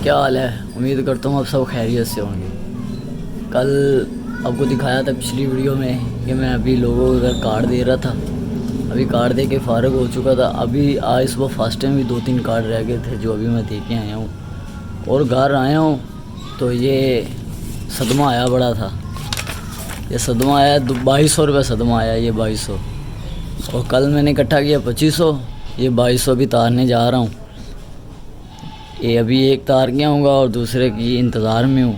क्या हाल है। उम्मीद करता हूँ आप सब खैरियत से होंगे। कल आपको दिखाया था पिछली वीडियो में कि मैं अभी लोगों को इधर कार्ड दे रहा था। अभी कार्ड दे के फ़ारग हो चुका था। अभी आज सुबह फर्स्ट टाइम भी 2-3 कार्ड रह गए थे जो अभी मैं दे के आया हूँ और घर आया हूँ तो ये सदमा आया बड़ा था। ये सदमा आया 2200 रुपये सदमा आया, ये 2200। और कल मैंने इकट्ठा किया 2500, ये 2200 भी तारने जा रहा हूँ। ये अभी एक तार गया हूँगा और दूसरे की इंतज़ार में हूँ।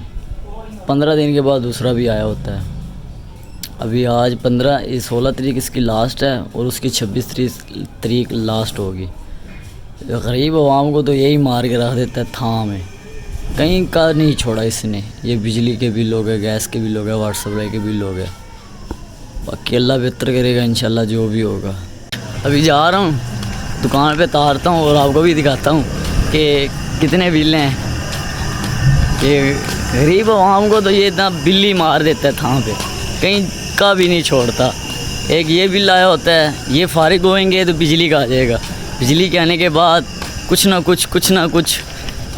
15 दिन के बाद दूसरा भी आया होता है। अभी आज 16 तारीख इसकी लास्ट है और उसकी 26 तारीख लास्ट होगी। गरीब आवाम को तो यही मार के रख देता है थाह में, कहीं का नहीं छोड़ा इसने। ये बिजली के बिल हो गए, गैस के बिल हो गए, वाटर सप्लाई के बिल हो गए। बाकी अल्लाह बेहतर करेगा इंशाल्लाह जो भी होगा। अभी जा रहा हूँ दुकान पे तारता हूँ और आपको भी दिखाता हूँ कि कितने बिल हैं। ये गरीब आवाम को तो ये इतना बिल ही मार देता है थाह पे, कहीं का भी नहीं छोड़ता। एक ये बिल आया होता है, ये फारिग होएंगे तो बिजली का आ जाएगा। बिजली के आने के बाद कुछ ना कुछ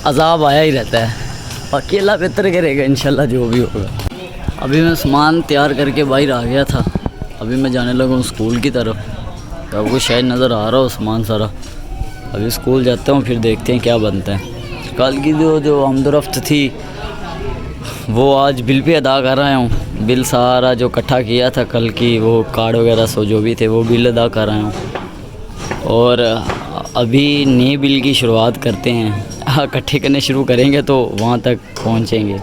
अजाब आया ही रहता है। बाकी अल्लाह बेहतर करेगा इंशाल्लाह जो भी होगा। अभी मैं सामान तैयार करके बाहर आ गया था। अभी मैं जाने लगा हूँ स्कूल की तरफ। तो आपको शायद नज़र आ रहा हो सामान सारा। अभी स्कूल जाता हूँ फिर देखते हैं क्या बनता है। कल की जो आमदोरफ्त थी वो आज बिल पे अदा कर रहा हूँ। बिल सारा जो इकट्ठा किया था कल की, वो कार्ड वगैरह सो जो भी थे वो बिल अदा कर रहा हूँ। और अभी नए बिल की शुरुआत करते हैं। इकट्ठे करने शुरू करेंगे तो वहाँ तक पहुँचेंगे।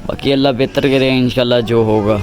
बाकी अल्लाह बेहतर करेगा इंशाल्लाह जो होगा।